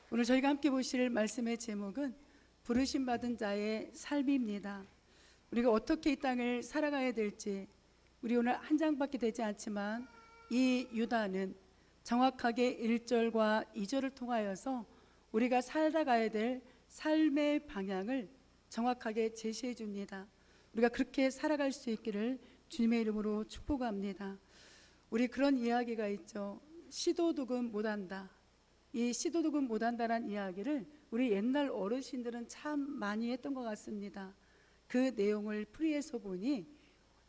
오늘 저희가 함께 보실 말씀의 제목은 부르심 받은 자의 삶입니다. 우리가 어떻게 이 땅을 살아가야 될지, 우리 오늘 한 장밖에 되지 않지만 이 유다는 정확하게 1절과 2절을 통하여서 우리가 살아가야 될 삶의 방향을 정확하게 제시해 줍니다. 우리가 그렇게 살아갈 수 있기를 주님의 이름으로 축복합니다. 우리 그런 이야기가 있죠. 시도둑은 못한다. 이 시도둑은 못한다라는 이야기를 우리 옛날 어르신들은 참 많이 했던 것 같습니다. 그 내용을 풀이해서 보니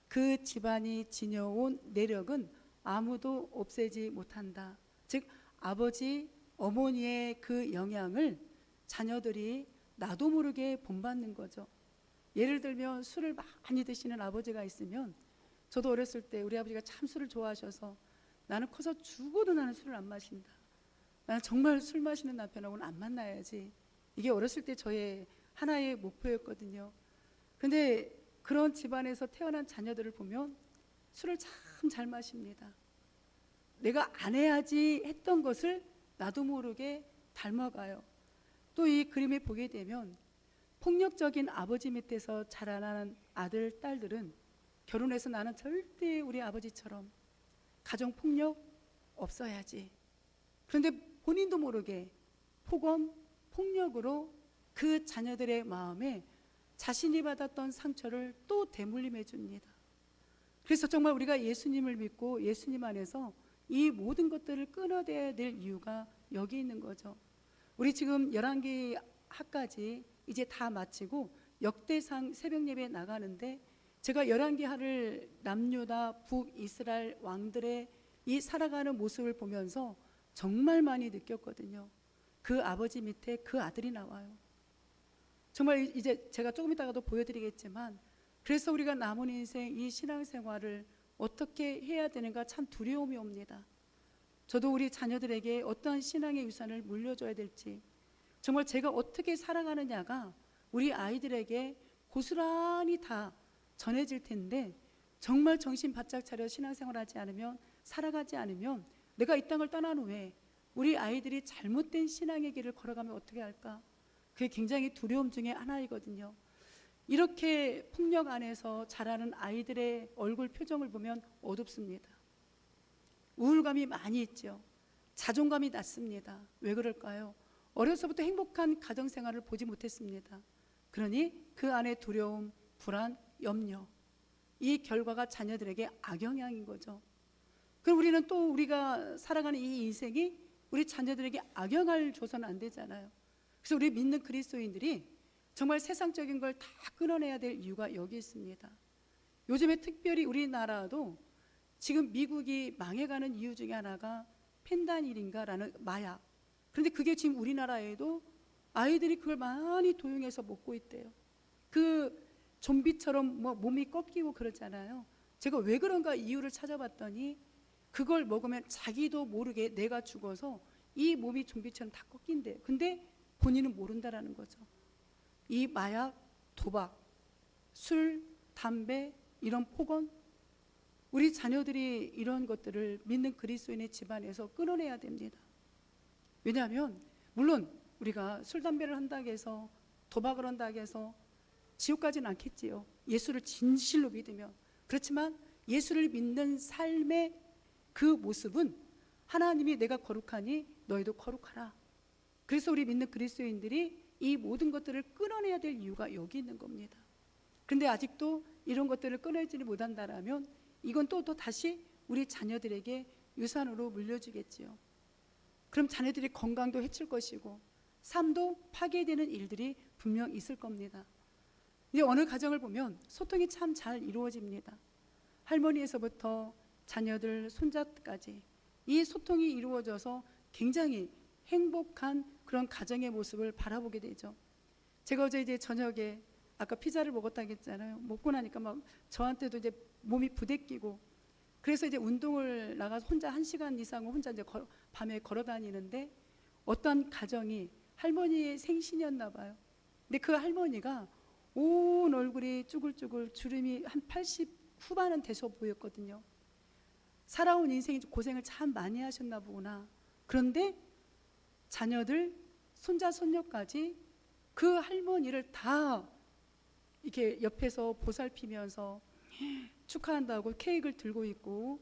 그 집안이 지녀온 내력은 아무도 없애지 못한다. 즉 아버지, 어머니의 그 영향을 자녀들이 나도 모르게 본받는 거죠. 예를 들면 술을 많이 드시는 아버지가 있으면, 저도 어렸을 때 우리 아버지가 참 술을 좋아하셔서 나는 커서 죽어도 나는 술을 안 마신다. 나는 정말 술 마시는 남편하고는 안 만나야지. 이게 어렸을 때 저의 하나의 목표였거든요. 근데 그런 집안에서 태어난 자녀들을 보면 술을 참 잘 마십니다. 내가 안 해야지 했던 것을 나도 모르게 닮아가요. 또 이 그림을 보게 되면 폭력적인 아버지 밑에서 자라나는 아들, 딸들은 결혼해서 나는 절대 우리 아버지처럼 가정폭력 없어야지. 그런데 본인도 모르게 폭언, 폭력으로 그 자녀들의 마음에 자신이 받았던 상처를 또 대물림해 줍니다. 그래서 정말 우리가 예수님을 믿고 예수님 안에서 이 모든 것들을 끊어내야 될 이유가 여기 있는 거죠. 우리 지금 열왕기 하까지 이제 다 마치고 역대상 새벽 예배 나가는데, 제가 열왕기 하를 남유다 북이스라엘 왕들의 이 살아가는 모습을 보면서 정말 많이 느꼈거든요. 그 아버지 밑에 그 아들이 나와요. 정말 이제 제가 조금 이따가도 보여드리겠지만, 그래서 우리가 남은 인생 이 신앙생활을 어떻게 해야 되는가 참 두려움이 옵니다. 저도 우리 자녀들에게 어떠한 신앙의 유산을 물려줘야 될지, 정말 제가 어떻게 살아가느냐가 우리 아이들에게 고스란히 다 전해질 텐데, 정말 정신 바짝 차려 신앙생활하지 않으면, 살아가지 않으면 내가 이 땅을 떠난 후에 우리 아이들이 잘못된 신앙의 길을 걸어가면 어떻게 할까? 그게 굉장히 두려움 중에 하나이거든요. 이렇게 폭력 안에서 자라는 아이들의 얼굴 표정을 보면 어둡습니다. 우울감이 많이 있죠. 자존감이 낮습니다. 왜 그럴까요? 어려서부터 행복한 가정생활을 보지 못했습니다. 그러니 그 안에 두려움, 불안, 염려, 이 결과가 자녀들에게 악영향인 거죠. 그럼 우리는 또 우리가 살아가는 이 인생이 우리 자녀들에게 악영향을 줘서는 안 되잖아요. 그래서 우리 믿는 그리스도인들이 정말 세상적인 걸 다 끊어내야 될 이유가 여기 있습니다. 요즘에 특별히 우리나라도 지금 미국이 망해가는 이유 중에 하나가 펜다닐인가라는 마약. 그런데 그게 지금 우리나라에도 아이들이 그걸 많이 도용해서 먹고 있대요. 그 좀비처럼 뭐 몸이 꺾이고 그러잖아요. 제가 왜 그런가 이유를 찾아봤더니 그걸 먹으면 자기도 모르게 내가 죽어서 이 몸이 좀비처럼 다 꺾인대요. 근데 본인은 모른다라는 거죠. 이 마약, 도박, 술, 담배, 이런 폭언, 우리 자녀들이 이런 것들을 믿는 그리스도인의 집안에서 끊어내야 됩니다. 왜냐하면 물론 우리가 술, 담배를 한다고 해서, 도박을 한다고 해서 지옥 가지는 않겠지요. 예수를 진실로 믿으면. 그렇지만 예수를 믿는 삶의 그 모습은 하나님이 내가 거룩하니 너희도 거룩하라. 그래서 우리 믿는 그리스도인들이 이 모든 것들을 끊어내야 될 이유가 여기 있는 겁니다. 그런데 아직도 이런 것들을 끊어내지 못한다면 이건 또 다시 우리 자녀들에게 유산으로 물려주겠지요. 그럼 자녀들이 건강도 해칠 것이고 삶도 파괴되는 일들이 분명 있을 겁니다. 이제 어느 가정을 보면 소통이 참 잘 이루어집니다. 할머니에서부터 자녀들, 손자까지 이 소통이 이루어져서 굉장히 행복한 그런 가정의 모습을 바라보게 되죠. 제가 어제 이제 저녁에 아까 피자를 먹었다고 했잖아요. 먹고 나니까 막 저한테도 이제 몸이 부대끼고, 그래서 이제 운동을 나가서 혼자 1시간 이상을 혼자 이제 밤에 걸어 다니는데, 어떤 가정이 할머니의 생신이었나 봐요. 근데 그 할머니가 온 얼굴이 쭈글쭈글 주름이 한 80 후반은 돼서 보였거든요. 살아온 인생이 고생을 참 많이 하셨나 보구나. 그런데 자녀들 손자 손녀까지 그 할머니를 다 이렇게 옆에서 보살피면서 축하한다고 케이크를 들고 있고,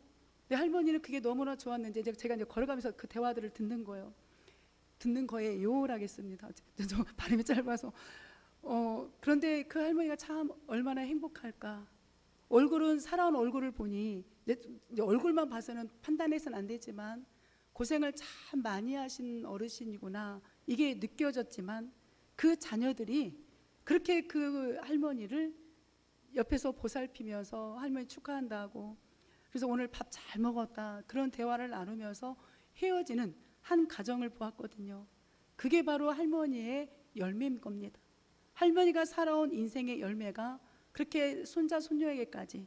내 할머니는 그게 너무나 좋았는지 제가 이제 걸어가면서 그 대화들을 듣는 거예요 라겠습니다. 저 발음이 짧아서 그런데 그 할머니가 참 얼마나 행복할까. 얼굴은 살아온 얼굴을 보니 이제 얼굴만 봐서는 판단해서는 안 되지만 고생을 참 많이 하신 어르신이구나 이게 느껴졌지만, 그 자녀들이 그렇게 그 할머니를 옆에서 보살피면서 할머니 축하한다고, 그래서 오늘 밥 잘 먹었다 그런 대화를 나누면서 헤어지는 한 가정을 보았거든요. 그게 바로 할머니의 열매인 겁니다. 할머니가 살아온 인생의 열매가 그렇게 손자 손녀에게까지,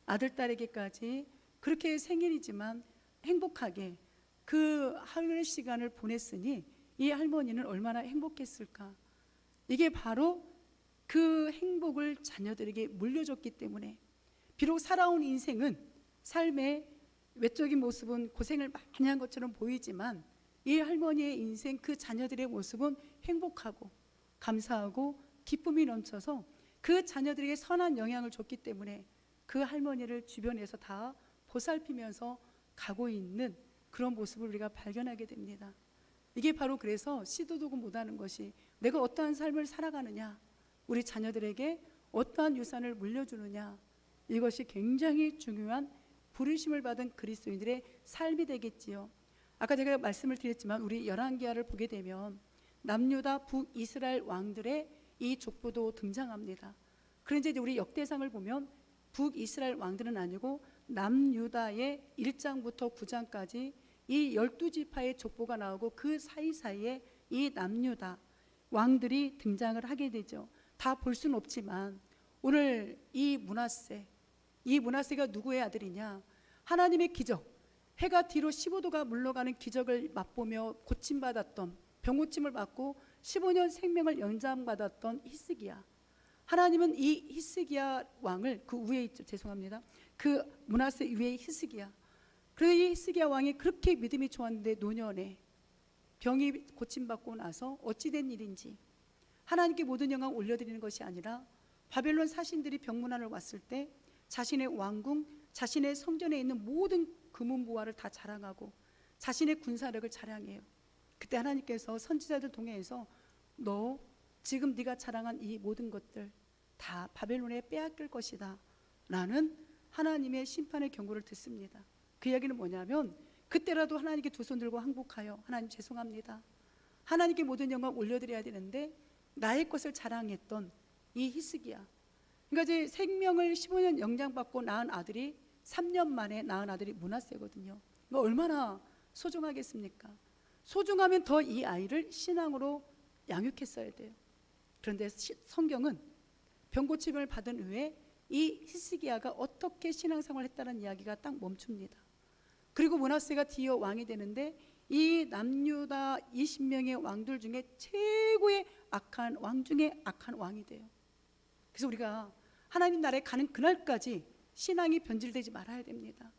아들 딸에게까지 그렇게 생일이지만 행복하게 그 하루의 시간을 보냈으니 이 할머니는 얼마나 행복했을까. 이게 바로 그 행복을 자녀들에게 물려줬기 때문에, 비록 살아온 인생은 삶의 외적인 모습은 고생을 많이 한 것처럼 보이지만 이 할머니의 인생, 그 자녀들의 모습은 행복하고 감사하고 기쁨이 넘쳐서 그 자녀들에게 선한 영향을 줬기 때문에 그 할머니를 주변에서 다 보살피면서 가고 있는 그런 모습을 우리가 발견하게 됩니다. 이게 바로 그래서 시도도고 못하는 것이, 내가 어떠한 삶을 살아가느냐, 우리 자녀들에게 어떠한 유산을 물려주느냐, 이것이 굉장히 중요한 부르심을 받은 그리스도인들의 삶이 되겠지요. 아까 제가 말씀을 드렸지만 우리 열왕기하를 보게 되면 남유다 북이스라엘 왕들의 이 족보도 등장합니다. 그런데 이제 우리 역대상을 보면 북이스라엘 왕들은 아니고 남유다의 1장부터 9장까지 이 12지파의 족보가 나오고 그 사이사이에 이 남유다 왕들이 등장을 하게 되죠. 다 볼 수는 없지만 오늘 이 므낫세가 누구의 아들이냐, 하나님의 기적, 해가 뒤로 15도가 물러가는 기적을 맛보며 고침받았던, 병고침을 받고 15년 생명을 연장받았던 히스기야. 하나님은 이 히스기야 왕을, 그 위에 있죠, 죄송합니다, 그 므낫세 위에 히스기야, 그래서 이 히스기야 왕이 그렇게 믿음이 좋았는데 노년에 병이 고침받고 나서 어찌된 일인지 하나님께 모든 영광 올려드리는 것이 아니라 바벨론 사신들이 병문안을 왔을 때 자신의 왕궁, 자신의 성전에 있는 모든 금은보화를 다 자랑하고 자신의 군사력을 자랑해요. 그때 하나님께서 선지자들 통해서 너 지금 네가 자랑한 이 모든 것들 다 바벨론에 빼앗길 것이다 라는 하나님의 심판의 경고를 듣습니다. 그 이야기는 뭐냐면, 그때라도 하나님께 두 손 들고 항복하여 하나님 죄송합니다, 하나님께 모든 영광 올려드려야 되는데 나의 것을 자랑했던 이 히스기야, 그러니까 이제 생명을 15년 영장받고 낳은 아들이 3년 만에 낳은 아들이 므낫세거든요. 얼마나 소중하겠습니까? 소중하면 더 이 아이를 신앙으로 양육했어야 돼요. 그런데 성경은 병고침을 받은 후에 이 히스기야가 어떻게 신앙생활을 했다는 이야기가 딱 멈춥니다. 그리고 므낫세가 뒤이어 왕이 되는데 이 남유다 20명의 왕들 중에 최고의 악한 왕 중에 악한 왕이 돼요. 그래서 우리가 하나님 나라에 가는 그날까지 신앙이 변질되지 말아야 됩니다.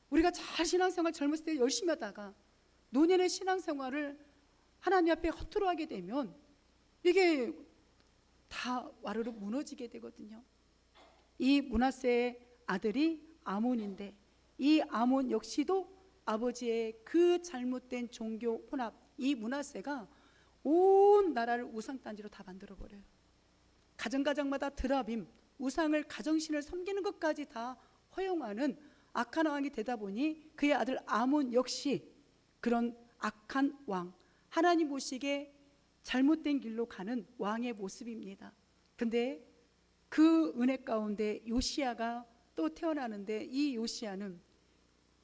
우리가 잘 신앙생활 젊었을 때 열심히 하다가 노년의 신앙생활을 하나님 앞에 허투루 하게 되면 이게 다 와르르 무너지게 되거든요. 이 므낫세의 아들이 아몬인데 이 아몬 역시도 아버지의 그 잘못된 종교 혼합, 이 므낫세가 온 나라를 우상단지로 다 만들어버려요. 가정가정마다 드라빔, 우상을, 가정신을 섬기는 것까지 다 허용하는 악한 왕이 되다 보니 그의 아들 아몬 역시 그런 악한 왕, 하나님 보시기에 잘못된 길로 가는 왕의 모습입니다. 근데 그 은혜 가운데 요시야가 또 태어나는데, 이 요시야는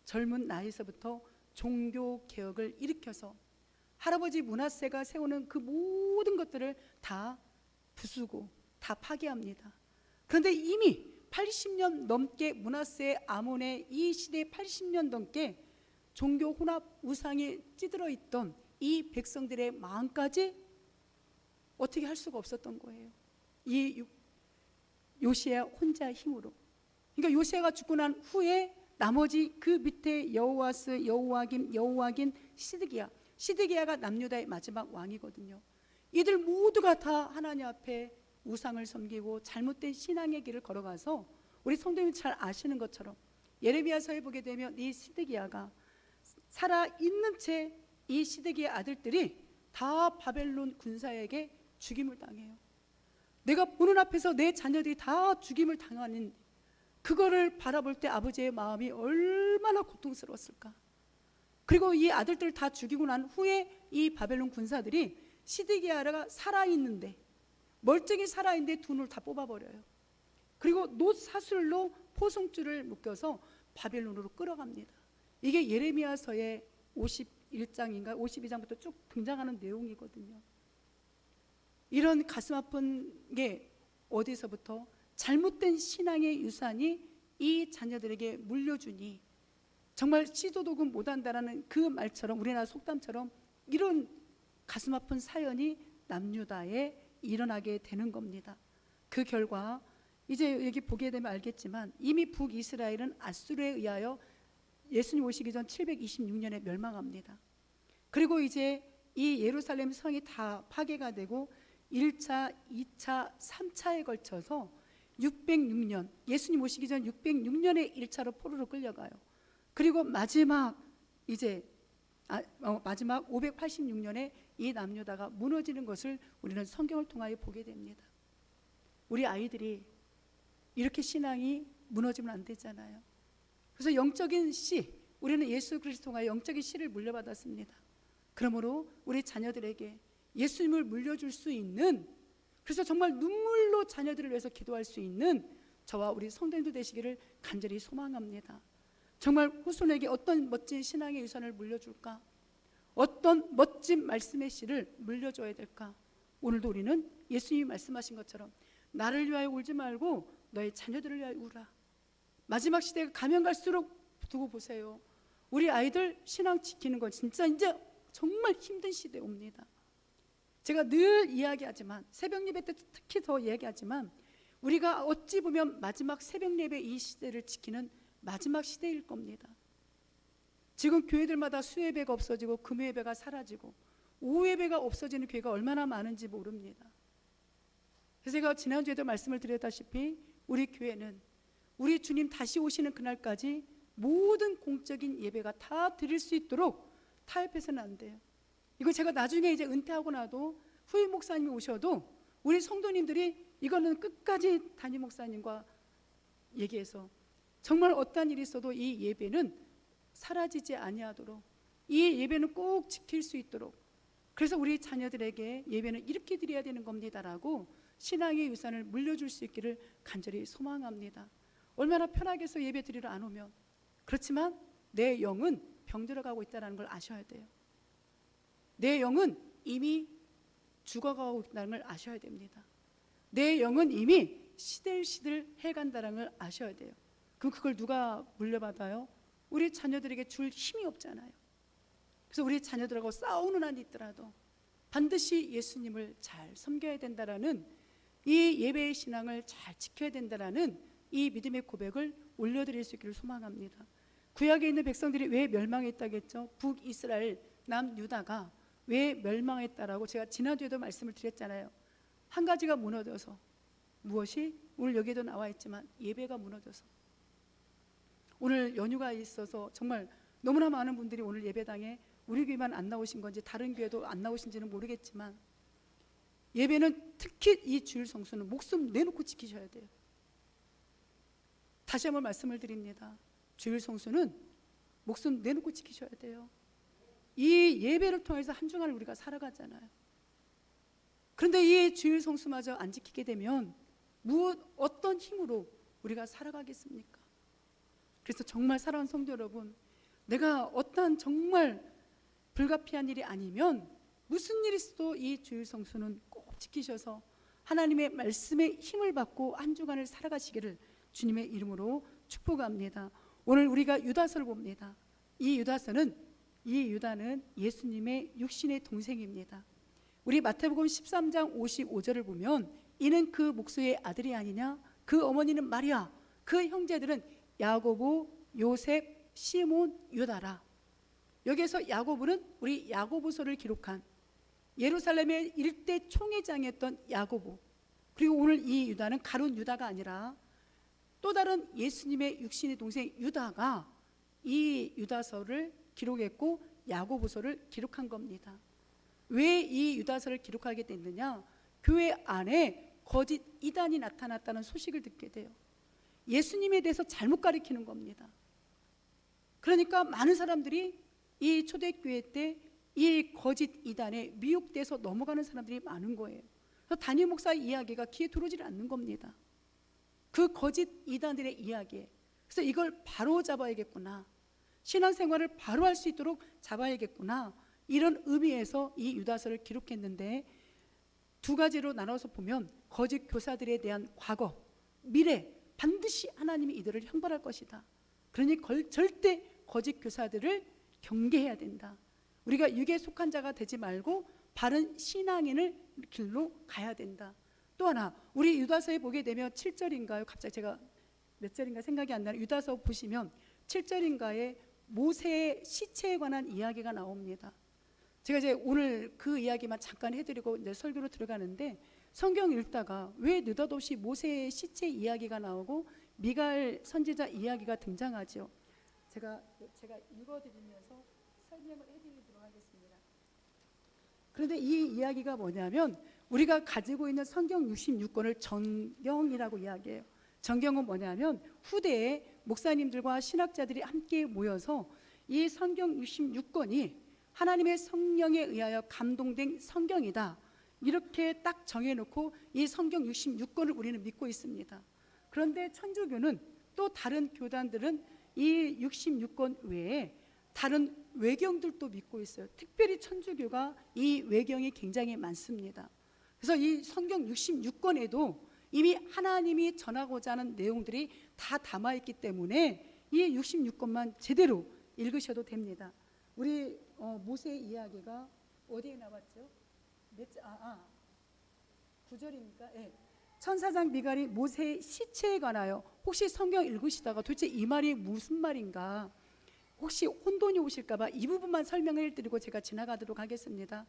젊은 나이에서부터 종교 개혁을 일으켜서 할아버지 므낫세가 세우는 그 모든 것들을 다 부수고 다 파괴합니다. 그런데 이미 80년 넘게 므낫세 아몬의 이 시대에 80년 넘게 종교 혼합 우상이 찌들어 있던 이 백성들의 마음까지 어떻게 할 수가 없었던 거예요. 이 요시야 혼자 힘으로. 그러니까 요시야가 죽고 난 후에 나머지 그 밑에 여호와스, 여호와김, 시드기야, 시드기야가 남유다의 마지막 왕이거든요. 이들 모두가 다 하나님 앞에 우상을 섬기고 잘못된 신앙의 길을 걸어가서 우리 성도님이 잘 아시는 것처럼 예레미야서에 보게 되면 이 시드기야가 살아있는 채 이 시드기야 아들들이 다 바벨론 군사에게 죽임을 당해요. 내가 보는 앞에서 내 자녀들이 다 죽임을 당하는 그거를 바라볼 때 아버지의 마음이 얼마나 고통스러웠을까. 그리고 이 아들들을 다 죽이고 난 후에 이 바벨론 군사들이 시드기야가 살아있는데, 멀쩡히 살아있는데 두 눈을 다 뽑아버려요. 그리고 놋 사슬로 포송줄을 묶여서 바벨론으로 끌어갑니다. 이게 예레미야서의 51장인가 52장부터 쭉 등장하는 내용이거든요. 이런 가슴 아픈 게 어디서부터? 잘못된 신앙의 유산이 이 자녀들에게 물려주니 정말 시도독은 못한다라는 그 말처럼, 우리나라 속담처럼 이런 가슴 아픈 사연이 남유다에 일어나게 되는 겁니다. 그 결과 이제 여기 보게 되면 알겠지만 이미 북이스라엘은 아수르에 의하여 예수님 오시기 전 726년에 멸망합니다. 그리고 이제 이 예루살렘 성이 다 파괴가 되고 1차, 2차, 3차에 걸쳐서 606년, 예수님 오시기 전 606년에 1차로 포로로 끌려가요. 그리고 마지막 586년에 이 남유다가 무너지는 것을 우리는 성경을 통하여 보게 됩니다. 우리 아이들이 이렇게 신앙이 무너지면 안 되잖아요. 그래서 영적인 씨, 우리는 예수 그리스도 통하여 영적인 씨를 물려받았습니다. 그러므로 우리 자녀들에게 예수님을 물려줄 수 있는, 그래서 정말 눈물로 자녀들을 위해서 기도할 수 있는 저와 우리 성도님들 되시기를 간절히 소망합니다. 정말 후손에게 어떤 멋진 신앙의 유산을 물려줄까? 어떤 멋진 말씀의 씨를 물려줘야 될까? 오늘도 우리는 예수님이 말씀하신 것처럼 나를 위하여 울지 말고 너의 자녀들을 위하여 울라. 마지막 시대가 가면 갈수록 두고 보세요. 우리 아이들 신앙 지키는 건 진짜 이제 정말 힘든 시대에 옵니다. 제가 늘 이야기하지만, 새벽 예배 때 특히 더 이야기하지만, 우리가 어찌 보면 마지막 새벽 예배 이 시대를 지키는 마지막 시대일 겁니다. 지금 교회들마다 수예배가 없어지고 금요예배가 사라지고 오후예배가 없어지는 교회가 얼마나 많은지 모릅니다. 그래서 제가 지난주에도 말씀을 드렸다시피 우리 교회는 우리 주님 다시 오시는 그날까지 모든 공적인 예배가 다 드릴 수 있도록 타협해서는 안 돼요. 이거 제가 나중에 이제 은퇴하고 나도 후임 목사님이 오셔도 우리 성도님들이 이거는 끝까지 담임 목사님과 얘기해서 정말 어떤 일이 있어도 이 예배는 사라지지 아니하도록, 이 예배는 꼭 지킬 수 있도록, 그래서 우리 자녀들에게 예배는 이렇게 드려야 되는 겁니다라고 신앙의 유산을 물려줄 수 있기를 간절히 소망합니다. 얼마나 편하게 해서 예배 드리러 안 오면, 그렇지만 내 영은 병들어가고 있다는 걸 아셔야 돼요. 내 영은 이미 죽어가고 있다는 걸 아셔야 됩니다. 내 영은 이미 시들시들 해간다는 걸 아셔야 돼요. 그럼 그걸 누가 물려받아요? 우리 자녀들에게 줄 힘이 없잖아요. 그래서 우리 자녀들하고 싸우는 한이 있더라도 반드시 예수님을 잘 섬겨야 된다라는, 이 예배의 신앙을 잘 지켜야 된다라는 이 믿음의 고백을 올려드릴 수 있기를 소망합니다. 구약에 있는 백성들이 왜 멸망했다겠죠? 북이스라엘, 남유다가 왜 멸망했다라고 제가 지난주에도 말씀을 드렸잖아요. 한 가지가 무너져서, 무엇이? 오늘 여기에도 나와 있지만 예배가 무너져서. 오늘 연휴가 있어서 정말 너무나 많은 분들이 오늘 예배당에 우리 교회만 안 나오신 건지 다른 교회도 안 나오신지는 모르겠지만, 예배는 특히 이 주일 성수는 목숨 내놓고 지키셔야 돼요. 다시 한번 말씀을 드립니다. 주일 성수는 목숨 내놓고 지키셔야 돼요. 이 예배를 통해서 한 주간을 우리가 살아가잖아요. 그런데 이 주일 성수마저 안 지키게 되면 어떤 힘으로 우리가 살아가겠습니까? 그래서 정말 사랑하는 성도 여러분, 내가 어떤 정말 불가피한 일이 아니면 무슨 일이 있어도 이 주일 성수는 꼭 지키셔서 하나님의 말씀에 힘을 받고 한 주간을 살아가시기를 주님의 이름으로 축복합니다. 오늘 우리가 유다서를 봅니다. 이 유다는 예수님의 육신의 동생입니다. 우리 마태복음 13장 55절을 보면 이는 그 목수의 아들이 아니냐, 그 어머니는 마리아, 그 형제들은 야고보, 요셉, 시몬, 유다라. 여기에서 야고보는 우리 야고보서를 기록한 예루살렘의 일대 총회장이었던 야고보, 그리고 오늘 이 유다는 가룟 유다가 아니라 또 다른 예수님의 육신의 동생 유다가 이 유다서를 기록했고 야고보서를 기록한 겁니다. 왜 이 유다서를 기록하게 됐느냐? 교회 안에 거짓 이단이 나타났다는 소식을 듣게 돼요. 예수님에 대해서 잘못 가르치는 겁니다. 그러니까 많은 사람들이 이 초대교회 때 이 거짓 이단에 미혹돼서 넘어가는 사람들이 많은 거예요. 그래서 담임 목사의 이야기가 귀에 들어오질 않는 겁니다. 그 거짓 이단들의 이야기에. 그래서 이걸 바로 잡아야겠구나, 신앙생활을 바로 할 수 있도록 잡아야겠구나, 이런 의미에서 이 유다서를 기록했는데, 두 가지로 나눠서 보면 거짓 교사들에 대한 과거, 미래, 반드시 하나님이 이들을 형벌할 것이다. 그러니 절대 거짓 교사들을 경계해야 된다. 우리가 육에 속한 자가 되지 말고 바른 신앙인을 길로 가야 된다. 또 하나, 우리 유다서에 보게 되면 7절인가요? 갑자기 제가 몇 절인가 생각이 안 나요. 유다서 보시면 7절인가에 모세의 시체에 관한 이야기가 나옵니다. 제가 이제 오늘 그 이야기만 잠깐 해드리고 이제 설교로 들어가는데, 성경 읽다가 왜 느닷없이 모세의 시체 이야기가 나오고 미갈 선지자 이야기가 등장하죠. 제가 읽어드리면서 설명을 해드리도록 하겠습니다. 그런데 이 이야기가 뭐냐면, 우리가 가지고 있는 성경 66권을 정경이라고 이야기해요. 정경은 뭐냐면 후대에 목사님들과 신학자들이 함께 모여서 이 성경 66권이 하나님의 성령에 의하여 감동된 성경이다, 이렇게 딱 정해놓고 이 성경 66권을 우리는 믿고 있습니다. 그런데 천주교는, 또 다른 교단들은 이 66권 외에 다른 외경들도 믿고 있어요. 특별히 천주교가 이 외경이 굉장히 많습니다. 그래서 이 성경 66권에도 이미 하나님이 전하고자 하는 내용들이 다 담아있기 때문에 이 66권만 제대로 읽으셔도 됩니다. 우리 모세 이야기가 어디에 나왔죠? 9절입니까? 네. 천사장 미갈이 모세의 시체에 관하여, 혹시 성경 읽으시다가 도대체 이 말이 무슨 말인가, 혹시 혼돈이 오실까봐 이 부분만 설명해 드리고 제가 지나가도록 하겠습니다.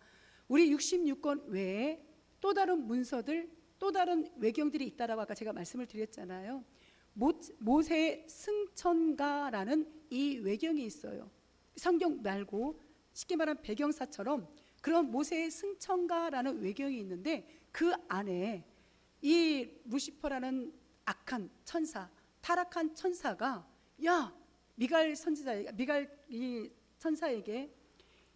우리 66권 외에 또 다른 문서들, 또 다른 외경들이 있다라고 아까 제가 말씀을 드렸잖아요. 모세의 승천가라는 이 외경이 있어요. 성경 말고 쉽게 말하면 배경사처럼 그런 모세의 승천가라는 외경이 있는데, 그 안에 이 루시퍼라는 악한 천사, 타락한 천사가 미갈 이 천사에게,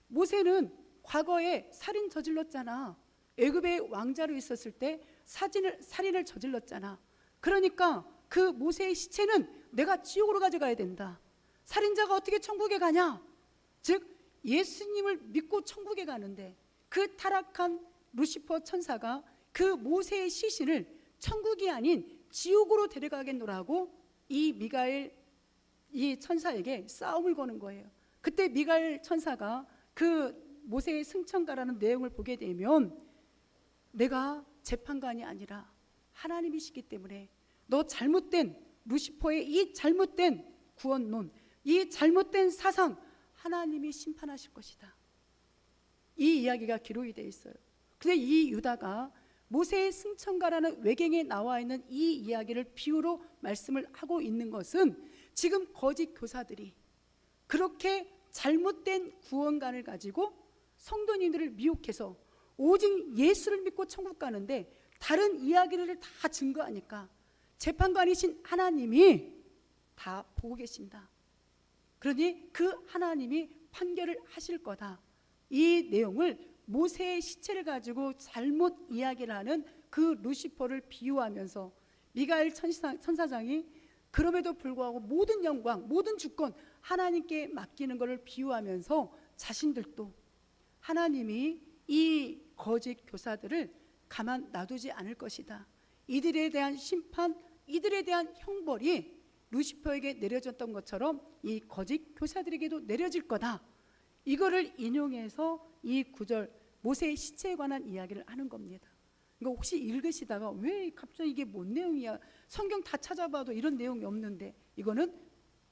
모세는 과거에 살인 저질렀잖아. 애굽의 왕자로 있었을 때 살인을 저질렀잖아. 그러니까 그 모세의 시체는 내가 지옥으로 가져가야 된다. 살인자가 어떻게 천국에 가냐? 즉 예수님을 믿고 천국에 가는데, 그 타락한 루시퍼 천사가 그 모세의 시신을 천국이 아닌 지옥으로 데려가겠노라고 이 미가엘 이 천사에게 싸움을 거는 거예요. 그때 미가엘 천사가 그 모세의 승천가라는 내용을 보게 되면, 내가 재판관이 아니라 하나님이시기 때문에 너 잘못된 루시퍼의 이 잘못된 구원론, 이 잘못된 사상, 하나님이 심판하실 것이다. 이 이야기가 기록이 되어 있어요. 근데 이 유다가 모세의 승천가라는 외경에 나와 있는 이 이야기를 비유로 말씀을 하고 있는 것은, 지금 거짓 교사들이 그렇게 잘못된 구원관을 가지고 성도님들을 미혹해서 오직 예수를 믿고 천국 가는데 다른 이야기를 다 증거하니까 재판관이신 하나님이 다 보고 계신다. 그러니 그 하나님이 판결을 하실 거다. 이 내용을 모세의 시체를 가지고 잘못 이야기를 하는 그 루시퍼를 비유하면서 미가엘 천사장이 그럼에도 불구하고 모든 영광, 모든 주권 하나님께 맡기는 것을 비유하면서 자신들도 하나님이 이 거짓 교사들을 가만 놔두지 않을 것이다. 이들에 대한 심판, 이들에 대한 형벌이 루시퍼에게 내려졌던 것처럼 이 거짓 교사들에게도 내려질 거다. 이거를 인용해서 이 9절 모세의 시체에 관한 이야기를 하는 겁니다. 그러니까 혹시 읽으시다가 왜 갑자기 이게 뭔 내용이야? 성경 다 찾아봐도 이런 내용이 없는데, 이거는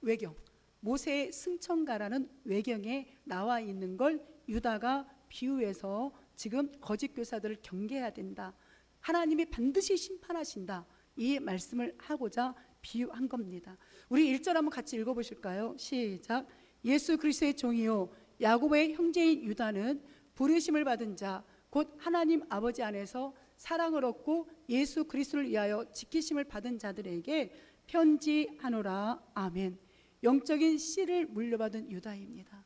외경, 모세의 승천가라는 외경에 나와 있는 걸 유다가 비유해서 지금 거짓 교사들을 경계해야 된다, 하나님이 반드시 심판하신다, 이 말씀을 하고자 비유한 겁니다. 우리 1절 한번 같이 읽어보실까요? 시작. 예수 그리스도의 종이요 야곱의 형제인 유다는 부르심을 받은 자 곧 하나님 아버지 안에서 사랑을 얻고 예수 그리스도를 위하여 지키심을 받은 자들에게 편지하노라. 아멘. 영적인 씨를 물려받은 유다입니다.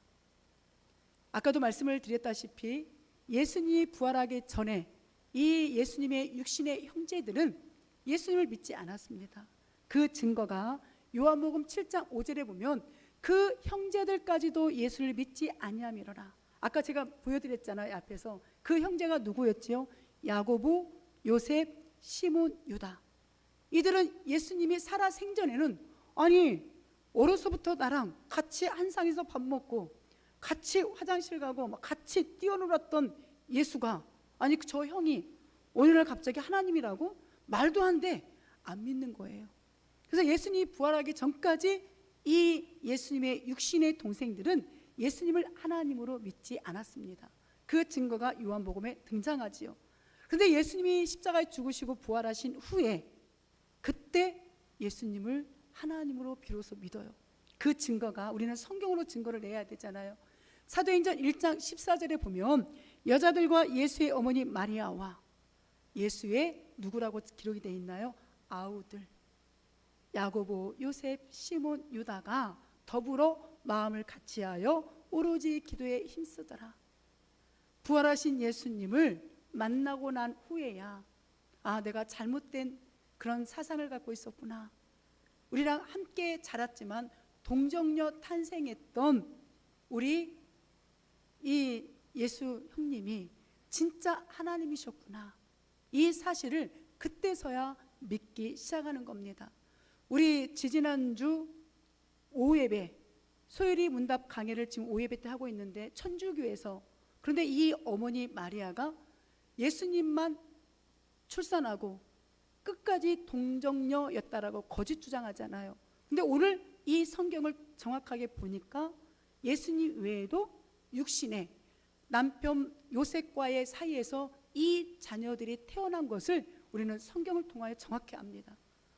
아까도 말씀을 드렸다시피 예수님이 부활하기 전에 이 예수님의 육신의 형제들은 예수님을 믿지 않았습니다. 그 증거가 요한복음 7장 5절에 보면 그 형제들까지도 예수를 믿지 아니함이로라. 아까 제가 보여드렸잖아요. 앞에서 그 형제가 누구였지요? 야고보, 요셉, 시몬, 유다. 이들은 예수님이 살아 생전에는 아니 어려서부터 나랑 같이 한 상에서 밥 먹고 같이 화장실 가고 같이 뛰어놀았던 예수가 아니 저 형이 오늘날 갑자기 하나님이라고 말도 안 돼, 안 믿는 거예요. 그래서 예수님이 부활하기 전까지 이 예수님의 육신의 동생들은 예수님을 하나님으로 믿지 않았습니다. 그 증거가 요한복음에 등장하지요. 그런데 예수님이 십자가에 죽으시고 부활하신 후에 그때 예수님을 하나님으로 비로소 믿어요. 그 증거가 우리는 성경으로 증거를 내야 되잖아요. 사도행전 1장 14절에 보면 여자들과 예수의 어머니 마리아와 예수의 누구라고 기록이 되어 있나요? 아우들 야고보, 요셉, 시몬, 유다가 더불어 마음을 같이하여 오로지 기도에 힘쓰더라. 부활하신 예수님을 만나고 난 후에야 아 내가 잘못된 그런 사상을 갖고 있었구나. 우리랑 함께 자랐지만 동정녀 탄생했던 우리 이 예수 형님이 진짜 하나님이셨구나. 이 사실을 그때서야 믿기 시작하는 겁니다. 우리 지지난주 오예배 소율이 문답 강의를 지금 오예배 때 하고 있는데 천주교에서, 그런데 이 어머니 마리아가 예수님만 출산하고 끝까지 동정녀였다라고 거짓 주장하잖아요. 근데 오늘 이 성경을 정확하게 보니까 예수님 외에도 육신의 남편 요셉과의 사이에서 이 자녀들이 태어난 것을 우리는 성경을 통하여 정확히 압니다.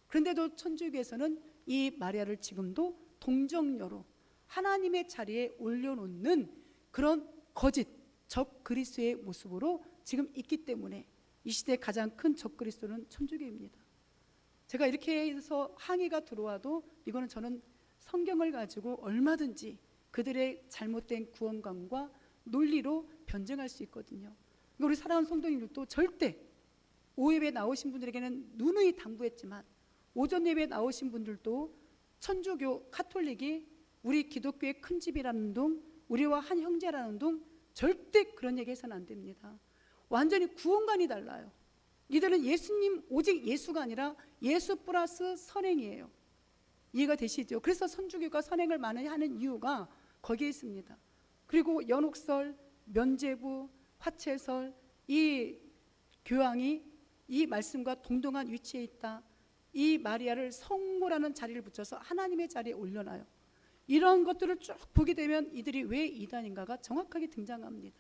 그런데도 천주교에서는 이 마리아를 지금도 동정녀로 하나님의 자리에 올려놓는 그런 거짓 적 그리스도의 모습으로 지금 있기 때문에 이 시대의 가장 큰 적 그리스도는 천주교입니다. 제가 이렇게 해서 항의가 들어와도 이거는 저는 성경을 가지고 얼마든지 그들의 잘못된 구원관과 논리로 변증할 수 있거든요. 우리 사랑하는 성도님들도 절대 오예배 나오신 분들에게는 누누이 당부했지만 오전 예배 나오신 분들도 천주교 카톨릭이 우리 기독교의 큰 집이라는 둥, 우리와 한 형제라는 둥 절대 그런 얘기 해서는 안 됩니다. 완전히 구원관이 달라요. 이들은 예수님 오직 예수가 아니라 예수 플러스 선행이에요. 이해가 되시죠? 그래서 천주교가 선행을 많이 하는 이유가 거기에 있습니다. 그리고 연옥설, 면죄부, 화채설, 이 교황이 이 말씀과 동등한 위치에 있다. 이 마리아를 성모라는 자리를 붙여서 하나님의 자리에 올려놔요. 이런 것들을 쭉 보게 되면 이들이 왜 이단인가가 정확하게 등장합니다.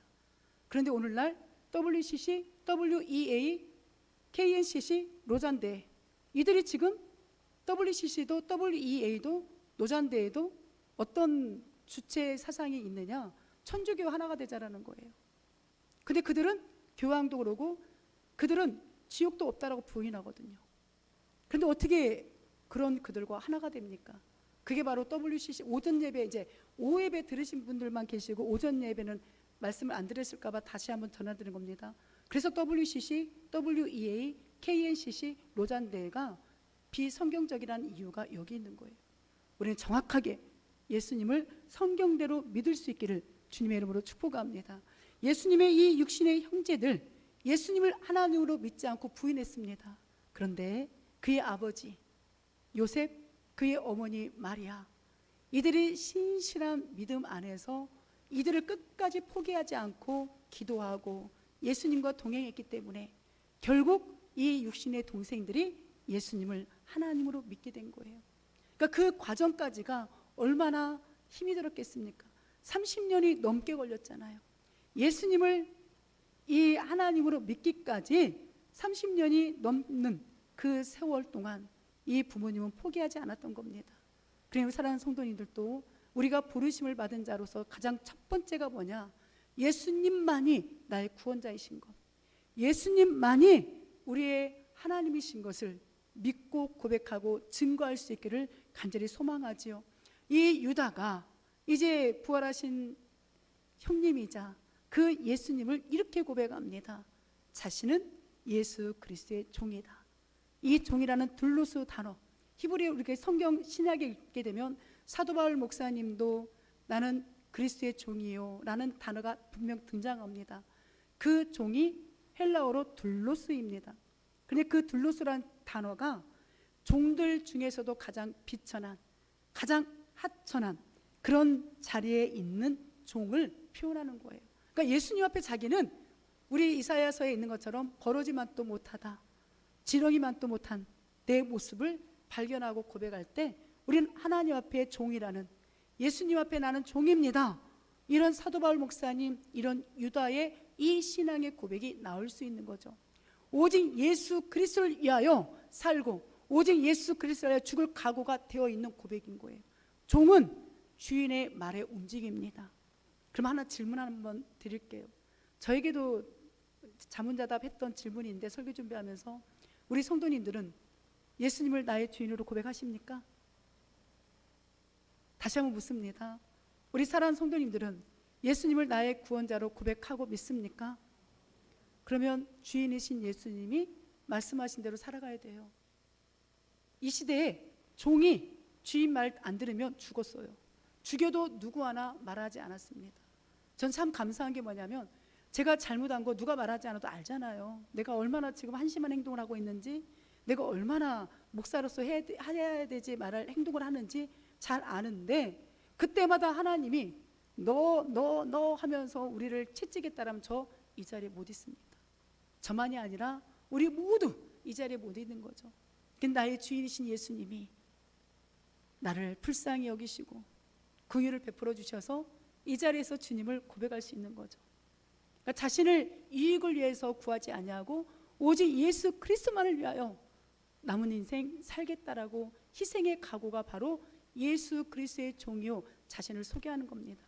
그런데 오늘날 WCC, WEA, KNCC, 로잔대 이들이 지금 WCC도 WEA도 로잔대에도 어떤 주체 사상이 있느냐? 천주교 하나가 되자라는 거예요. 근데 그들은 교황도 그러고 그들은 지옥도 없다라고 부인하거든요. 그런데 어떻게 그런 그들과 하나가 됩니까? 그게 바로 WCC 오전 예배, 이제 오예배 들으신 분들만 계시고 오전 예배는 말씀을 안 들으실까 봐 다시 한번 전해드리는 겁니다. 그래서 WCC, WEA, KNCC, 로잔대가 비성경적이라는 이유가 여기 있는 거예요. 우리는 정확하게 예수님을 성경대로 믿을 수 있기를 주님의 이름으로 축복합니다. 예수님의 이 육신의 형제들 예수님을 하나님으로 믿지 않고 부인했습니다. 그런데 그의 아버지 요셉, 그의 어머니 마리아, 이들이 신실한 믿음 안에서 이들을 끝까지 포기하지 않고 기도하고 예수님과 동행했기 때문에 결국 이 육신의 동생들이 예수님을 하나님으로 믿게 된 거예요. 그러니까 그 과정까지가 얼마나 힘이 들었겠습니까? 30년이 넘게 걸렸잖아요. 예수님을 이 하나님으로 믿기까지 30년이 넘는 그 세월 동안 이 부모님은 포기하지 않았던 겁니다. 그리고 사랑하는 성도님들도 우리가 부르심을 받은 자로서 가장 첫 번째가 뭐냐? 예수님만이 나의 구원자이신 것, 예수님만이 우리의 하나님이신 것을 믿고 고백하고 증거할 수 있기를 간절히 소망하지요. 이 유다가 이제 부활하신 형님이자 그 예수님을 이렇게 고백합니다. 자신은 예수 그리스도의 종이다. 이 종이라는 둘로스 단어, 히브리어 우리가 성경 신약에 읽게 되면 사도 바울 목사님도 나는 그리스도의 종이요 라는 단어가 분명 등장합니다. 그 종이 헬라어로 둘로스입니다. 그런데 그 둘로스라는 단어가 종들 중에서도 가장 비천한, 가장 하천한 그런 자리에 있는 종을 표현하는 거예요. 그러니까 예수님 앞에 자기는 우리 이사야서에 있는 것처럼 거러지만도 못하다, 지렁이만도 못한 내 모습을 발견하고 고백할 때 우리는 하나님 앞에 종이라는, 예수님 앞에 나는 종입니다, 이런 사도 바울 목사님, 이런 유다의 이 신앙의 고백이 나올 수 있는 거죠. 오직 예수 그리스도를 위하여 살고 오직 예수 그리스도를 위하여 죽을 각오가 되어 있는 고백인 거예요. 종은 주인의 말에 움직입니다. 그럼 하나 질문 한번 드릴게요. 저에게도 자문자답 했던 질문인데 설교 준비하면서 우리 성도님들은 예수님을 나의 주인으로 고백하십니까? 다시 한번 묻습니다. 우리 사랑하는 성도님들은 예수님을 나의 구원자로 고백하고 믿습니까? 그러면 주인이신 예수님이 말씀하신 대로 살아가야 돼요. 이 시대에 종이 주인 말 안 들으면 죽었어요. 죽여도 누구 하나 말하지 않았습니다. 전 참 감사한 게 뭐냐면 제가 잘못한 거 누가 말하지 않아도 알잖아요. 내가 얼마나 지금 한심한 행동을 하고 있는지, 내가 얼마나 목사로서 해야 되지 말할 행동을 하는지 잘 아는데, 그때마다 하나님이 너 하면서 우리를 채찍했다라면 저 이 자리에 못 있습니다. 저만이 아니라 우리 모두 이 자리에 못 있는 거죠. 나의 주인이신 예수님이 나를 불쌍히 여기시고 긍휼을 베풀어 주셔서 이 자리에서 주님을 고백할 수 있는 거죠. 그러니까 자신을 이익을 위해서 구하지 아니하고 오직 예수 그리스도만을 위하여 남은 인생 살겠다라고 희생의 각오가 바로 예수 그리스도의 종이요 자신을 소개하는 겁니다.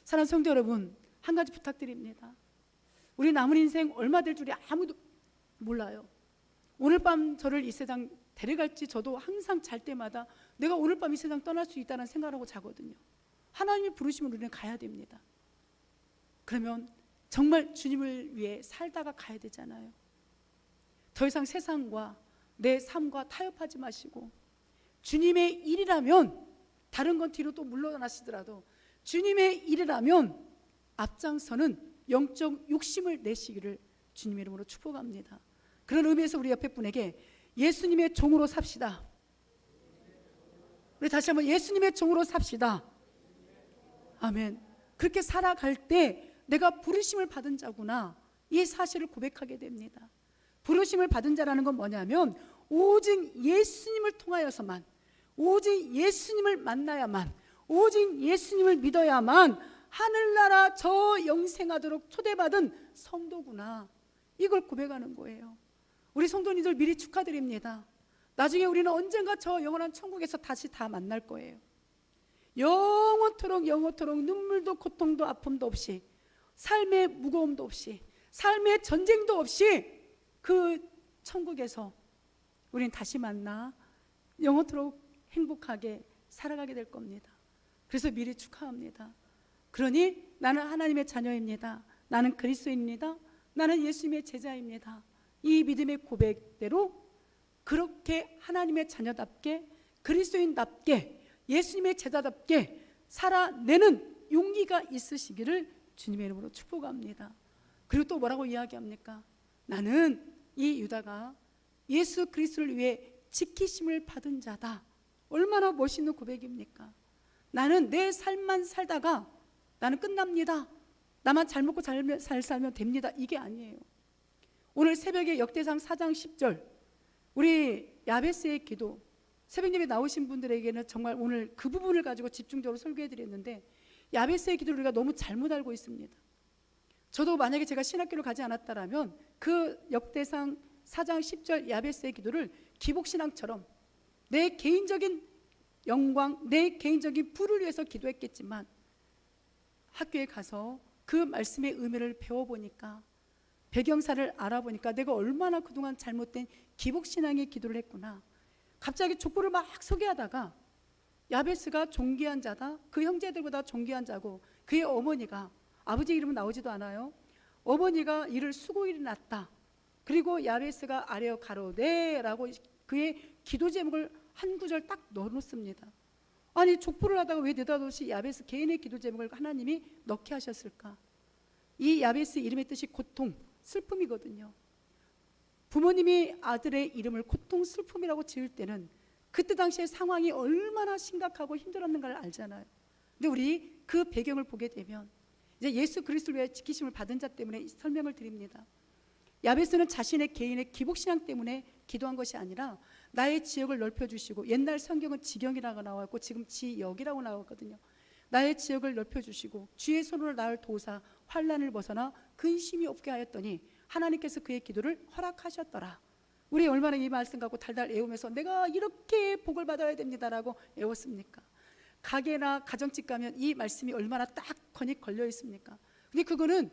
사랑하는 성도 여러분, 한 가지 부탁드립니다. 우리 남은 인생 얼마 될 줄이 아무도 몰라요. 오늘 밤 저를 이 세상 데려갈지 저도 항상 잘 때마다 내가 오늘 밤 이 세상 떠날 수 있다는 생각을 하고 자거든요. 하나님이 부르시면 우리는 가야 됩니다. 그러면 정말 주님을 위해 살다가 가야 되잖아요. 더 이상 세상과 내 삶과 타협하지 마시고 주님의 일이라면, 다른 건 뒤로 또 물러나시더라도 주님의 일이라면 앞장서는 영적 욕심을 내시기를 주님의 이름으로 축복합니다. 그런 의미에서 우리 옆에 분에게 예수님의 종으로 삽시다. 우리 다시 한번 예수님의 종으로 삽시다. 아멘. 그렇게 살아갈 때 내가 부르심을 받은 자구나, 이 사실을 고백하게 됩니다. 부르심을 받은 자라는 건 뭐냐면 오직 예수님을 통하여서만, 오직 예수님을 만나야만, 오직 예수님을 믿어야만 하늘나라 저 영생하도록 초대받은 성도구나, 이걸 고백하는 거예요. 우리 성도님들 미리 축하드립니다. 나중에 우리는 언젠가 저 영원한 천국에서 다시 다 만날 거예요. 영원토록 눈물도 고통도 아픔도 없이, 삶의 무거움도 없이, 삶의 전쟁도 없이 그 천국에서 우리는 다시 만나 영원토록 행복하게 살아가게 될 겁니다. 그래서 미리 축하합니다. 그러니 나는 하나님의 자녀입니다. 나는 그리스도입니다. 나는 예수님의 제자입니다. 이 믿음의 고백대로 그렇게 하나님의 자녀답게, 그리스도인답게, 예수님의 제자답게 살아내는 용기가 있으시기를 주님의 이름으로 축복합니다. 그리고 또 뭐라고 이야기합니까? 나는 이 유다가 예수 그리스도를 위해 지키심을 받은 자다. 얼마나 멋있는 고백입니까? 나는 내 삶만 살다가 나는 끝납니다. 나만 잘 먹고 잘 살면 됩니다. 이게 아니에요. 오늘 새벽에 역대상 4장 10절 우리 야베스의 기도, 새벽예배 나오신 분들에게는 정말 오늘 그 부분을 가지고 집중적으로 설교해 드렸는데, 야베스의 기도를 우리가 너무 잘못 알고 있습니다. 저도 만약에 제가 신학교를 가지 않았다라면 그 역대상 4장 10절 야베스의 기도를 기복신앙처럼 내 개인적인 영광, 내 개인적인 부를 위해서 기도했겠지만, 학교에 가서 그 말씀의 의미를 배워보니까, 배경사를 알아보니까 내가 얼마나 그동안 잘못된 기복신앙의 기도를 했구나. 갑자기 족보를 막 소개하다가 야베스가 존귀한 자다, 그 형제들보다 존귀한 자고, 그의 어머니가, 아버지 이름은 나오지도 않아요, 어머니가 이를 수고일이 났다, 그리고 야베스가 아뢰어 가로되 라고 그의 기도 제목을 한 구절 딱 넣어놓습니다. 아니, 족보를 하다가 왜 느닷없이 야베스 개인의 기도 제목을 하나님이 넣게 하셨을까? 이 야베스 이름의 뜻이 고통, 슬픔이거든요. 부모님이 아들의 이름을 고통, 슬픔이라고 지을 때는 그때 당시의 상황이 얼마나 심각하고 힘들었는가를 알잖아요. 근데 우리 그 배경을 보게 되면 이제 예수 그리스도를 위해 지키심을 받은 자 때문에 설명을 드립니다. 야베스는 자신의 개인의 기복신앙 때문에 기도한 것이 아니라 나의 지역을 넓혀주시고, 옛날 성경은 지경이라고 나왔고 지금 지역이라고 나왔거든요. 나의 지역을 넓혀주시고 주의 손으로 나를 도우사 환난을 벗어나 근심이 없게 하였더니 하나님께서 그의 기도를 허락하셨더라. 우리 얼마나 이 말씀 갖고 달달 애우면서 내가 이렇게 복을 받아야 됩니다라고 애웠습니까? 가게나 가정집 가면 이 말씀이 얼마나 딱 건이 걸려 있습니까? 근데 그거는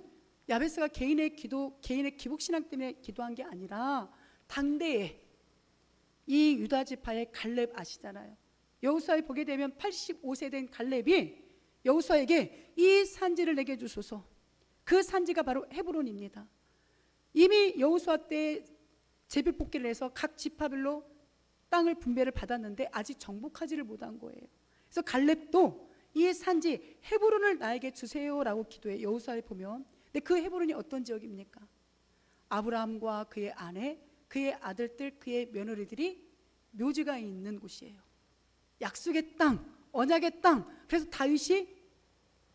야베스가 개인의 기도, 개인의 기복신앙 때문에 기도한 게 아니라 당대에 이 유다 지파의 갈렙 아시잖아요. 여호수아에 보게 되면 85세 된 갈렙이 여호수아에게 이 산지를 내게 주소서. 그 산지가 바로 헤브론입니다. 이미 여호수아 때 제비 뽑기를 해서 각 지파별로 땅을 분배를 받았는데 아직 정복하지를 못한 거예요. 그래서 갈렙도 이 산지 헤브론을 나에게 주세요라고 기도해. 여호수아에 보면. 근데 그 헤브론이 어떤 지역입니까? 아브라함과 그의 아내, 그의 아들들, 그의 며느리들이 묘지가 있는 곳이에요. 약속의 땅, 언약의 땅. 그래서 다윗이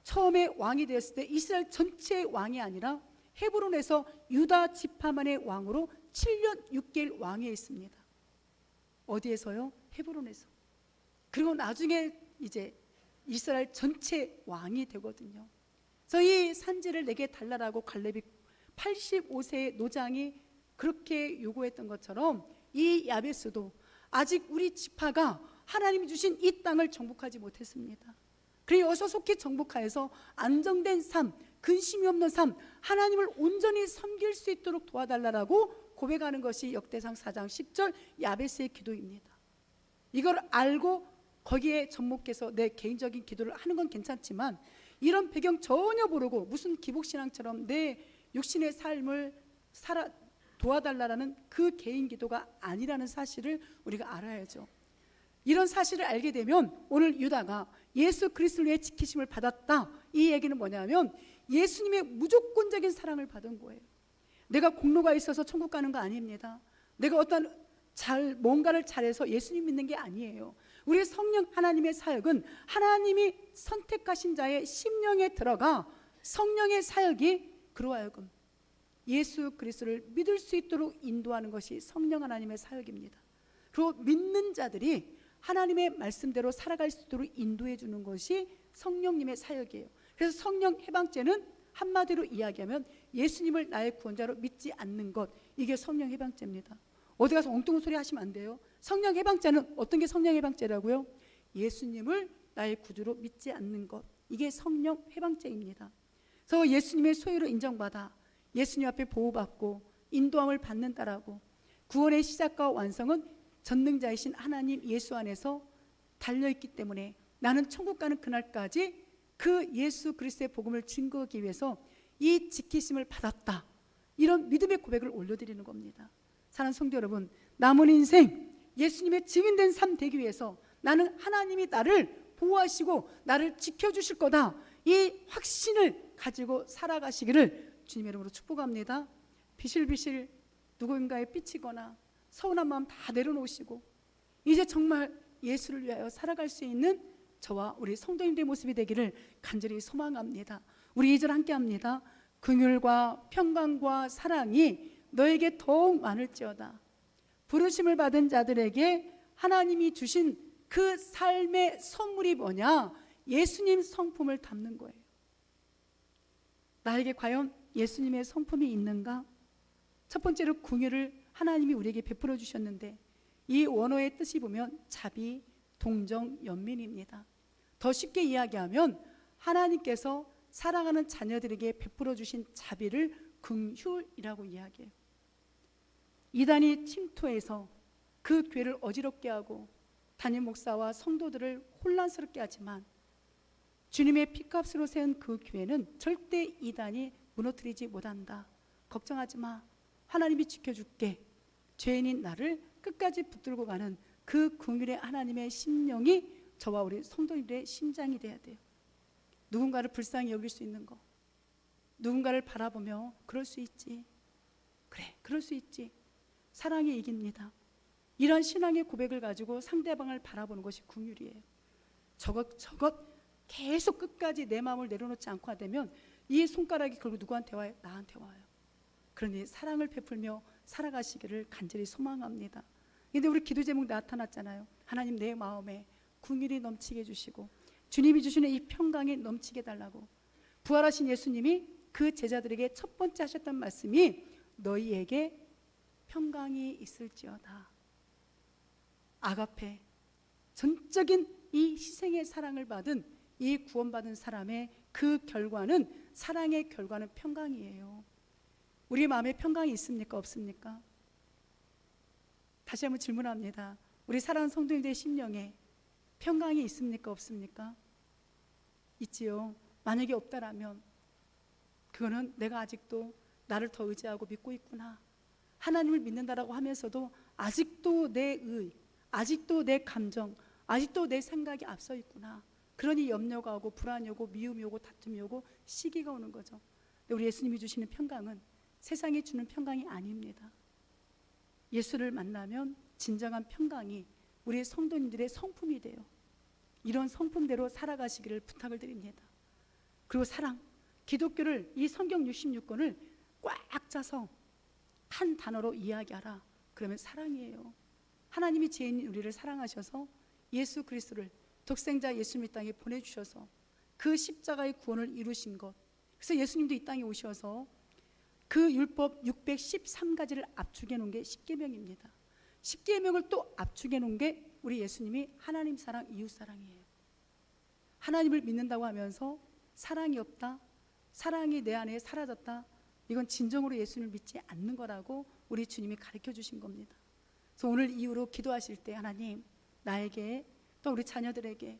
처음에 왕이 되었을 때 이스라엘 전체의 왕이 아니라 헤브론에서 유다 지파만의 왕으로 7년 6개월 왕위에 있습니다. 어디에서요? 헤브론에서. 그리고 나중에 이제 이스라엘 전체 왕이 되거든요. 그래서 이 산지를 내게 달라라고 갈렙이 85세의 노장이 그렇게 요구했던 것처럼 이 야베스도 아직 우리 지파가 하나님이 주신 이 땅을 정복하지 못했습니다. 그리고 어서 속히 정복하여서 안정된 삶, 근심이 없는 삶, 하나님을 온전히 섬길 수 있도록 도와달라고 고백하는 것이 역대상 4장 10절 야베스의 기도입니다. 이걸 알고 거기에 접목해서 내 개인적인 기도를 하는 건 괜찮지만, 이런 배경 전혀 모르고 무슨 기복신앙처럼 내 육신의 삶을 도와달라는 그 개인 기도가 아니라는 사실을 우리가 알아야죠. 이런 사실을 알게 되면 오늘 유다가 예수 그리스도를 위해 지키심을 받았다, 이 얘기는 뭐냐면 예수님의 무조건적인 사랑을 받은 거예요. 내가 공로가 있어서 천국 가는 거 아닙니다. 내가 어떤 뭔가를 잘해서 예수님 믿는 게 아니에요. 우리 성령 하나님의 사역은 하나님이 선택하신 자의 심령에 들어가 성령의 사역이 그로 하여금 예수 그리스도를 믿을 수 있도록 인도하는 것이 성령 하나님의 사역입니다. 그리고 믿는 자들이 하나님의 말씀대로 살아갈 수 있도록 인도해 주는 것이 성령님의 사역이에요. 그래서 성령 해방죄는 한마디로 이야기하면 예수님을 나의 구원자로 믿지 않는 것, 이게 성령 해방죄입니다. 어디 가서 엉뚱한 소리 하시면 안 돼요. 성령 해방죄는 어떤 게 성령 해방죄라고요? 예수님을 나의 구주로 믿지 않는 것, 이게 성령 해방죄입니다. 그래서 예수님의 소유로 인정받아 예수님 앞에 보호받고 인도함을 받는다라고, 구원의 시작과 완성은 전능자이신 하나님 예수 안에서 달려있기 때문에 나는 천국 가는 그날까지 그 예수 그리스도의 복음을 증거하기 위해서 이 지키심을 받았다, 이런 믿음의 고백을 올려드리는 겁니다. 사랑하는 성도 여러분, 남은 인생 예수님의 증인된 삶 되기 위해서 나는 하나님이 나를 보호하시고 나를 지켜주실 거다, 이 확신을 가지고 살아가시기를 주님의 이름으로 축복합니다. 비실비실 누군가에 삐치거나 서운한 마음 다 내려놓으시고 이제 정말 예수를 위하여 살아갈 수 있는 저와 우리 성도님들의 모습이 되기를 간절히 소망합니다. 우리 2절 함께 합니다. 긍휼과 평강과 사랑이 너에게 더욱 많을지어다. 부르심을 받은 자들에게 하나님이 주신 그 삶의 선물이 뭐냐? 예수님 성품을 담는 거예요. 나에게 과연 예수님의 성품이 있는가? 첫 번째로 긍휼을 하나님이 우리에게 베풀어 주셨는데, 이 원어의 뜻이 보면 자비, 동정, 연민입니다. 더 쉽게 이야기하면 하나님께서 사랑하는 자녀들에게 베풀어 주신 자비를 긍휼이라고 이야기해요. 이단이 침투해서 그 교회를 어지럽게 하고 담임 목사와 성도들을 혼란스럽게 하지만, 주님의 피값으로 세운 그 교회는 절대 이단이 무너뜨리지 못한다. 걱정하지 마. 하나님이 지켜줄게. 죄인인 나를 끝까지 붙들고 가는 그 긍휼의 하나님의 심령이 저와 우리 성도들의 심장이 돼야 돼요. 누군가를 불쌍히 여길 수 있는 거, 누군가를 바라보며 그럴 수 있지, 그래 그럴 수 있지, 사랑이 이깁니다. 이런 신앙의 고백을 가지고 상대방을 바라보는 것이 긍휼이에요. 저것 계속 끝까지 내 마음을 내려놓지 않고 하되면 이 손가락이 결국 누구한테 와요? 나한테 와요. 그러니 사랑을 베풀며 살아가시기를 간절히 소망합니다. 근데 우리 기도 제목 나타났잖아요. 하나님 내 마음에 긍휼이 넘치게 해주시고 주님이 주시는 이 평강이 넘치게 해달라고. 부활하신 예수님이 그 제자들에게 첫 번째 하셨던 말씀이 너희에게 평강이 있을지어다. 아가페, 전적인 이 희생의 사랑을 받은 이 구원받은 사람의 그 결과는, 사랑의 결과는 평강이에요. 우리 마음에 평강이 있습니까? 없습니까? 다시 한번 질문합니다. 우리 사랑하는 성도님들의 심령에 평강이 있습니까? 없습니까? 있지요. 만약에 없다라면 그거는 내가 아직도 나를 더 의지하고 믿고 있구나, 하나님을 믿는다라고 하면서도 아직도 내 의, 아직도 내 감정, 아직도 내 생각이 앞서 있구나. 그러니 염려가 오고 불안이 오고 미움이 오고 다툼이 오고 시기가 오는 거죠. 근데 우리 예수님이 주시는 평강은 세상이 주는 평강이 아닙니다. 예수를 만나면 진정한 평강이 우리 성도님들의 성품이 돼요. 이런 성품대로 살아가시기를 부탁을 드립니다. 그리고 사랑, 기독교를, 이 성경 66권을 꽉 짜서 한 단어로 이야기하라. 그러면 사랑이에요. 하나님이 죄인 우리를 사랑하셔서 예수 그리스도를, 독생자 예수님 이 땅에 보내주셔서 그 십자가의 구원을 이루신 것. 그래서 예수님도 이 땅에 오셔서 그 율법 613가지를 압축해 놓은 게 십계명입니다. 십계명을 또 압축해 놓은 게 우리 예수님이 하나님 사랑, 이웃 사랑이에요. 하나님을 믿는다고 하면서 사랑이 없다, 사랑이 내 안에 사라졌다, 이건 진정으로 예수님을 믿지 않는 거라고 우리 주님이 가르쳐 주신 겁니다. 그래서 오늘 이후로 기도하실 때 하나님, 나에게 또 우리 자녀들에게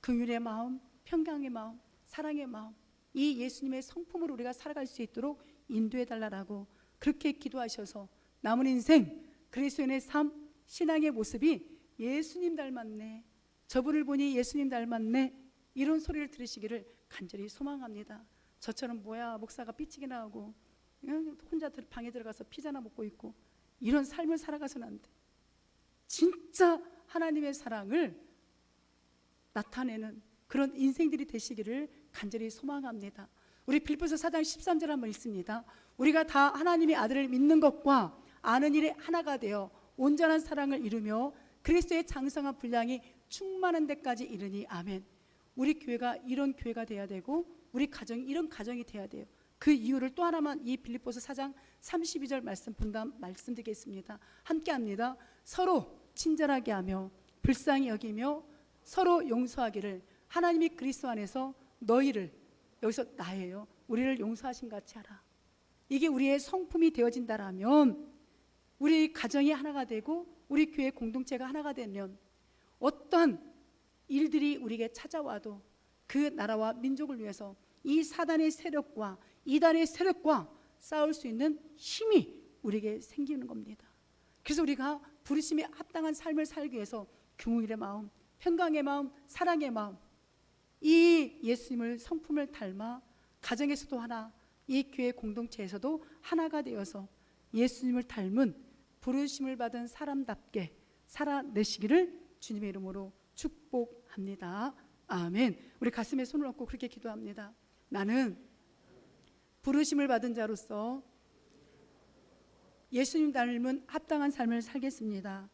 긍휼의 마음, 평강의 마음, 사랑의 마음, 이 예수님의 성품으로 우리가 살아갈 수 있도록 인도해 달라고 그렇게 기도하셔서 남은 인생 그리스도인의 삶, 신앙의 모습이 예수님 닮았네, 저분을 보니 예수님 닮았네, 이런 소리를 들으시기를 간절히 소망합니다. 저처럼 뭐야 목사가 삐치게 나오고 혼자 방에 들어가서 피자나 먹고 있고 이런 삶을 살아가서는 안 돼. 진짜 하나님의 사랑을 나타내는 그런 인생들이 되시기를 간절히 소망합니다. 우리 빌립보서 4장 13절 한번 읽습니다. 우리가 다 하나님의 아들을 믿는 것과 아는 일에 하나가 되어 온전한 사랑을 이루며 그리스도의 장성한 분량이 충만한 데까지 이르니 아멘. 우리 교회가 이런 교회가 돼야 되고 우리 가정이 이런 가정이 돼야 돼요. 그 이유를 또 하나만 이 빌립보서 4장 32절 말씀 본다음 말씀드리겠습니다. 함께 합니다. 서로 친절하게 하며 불쌍히 여기며 서로 용서하기를 하나님이 그리스도 안에서 너희를, 여기서 나예요, 우리를 용서하신 같이 하라. 이게 우리의 성품이 되어진다라면, 우리 가정이 하나가 되고 우리 교회 공동체가 하나가 되면 어떠한 일들이 우리에게 찾아와도 그 나라와 민족을 위해서 이 사단의 세력과 이단의 세력과 싸울 수 있는 힘이 우리에게 생기는 겁니다. 그래서 우리가 부르심에 합당한 삶을 살기 위해서 긍휼의 마음, 평강의 마음, 사랑의 마음, 이 예수님을 성품을 닮아 가정에서도 하나, 이 교회 공동체에서도 하나가 되어서 예수님을 닮은 부르심을 받은 사람답게 살아내시기를 주님의 이름으로 축복합니다. 아멘. 우리 가슴에 손을 얹고 그렇게 기도합니다. 나는 부르심을 받은 자로서 예수님 닮은 합당한 삶을 살겠습니다.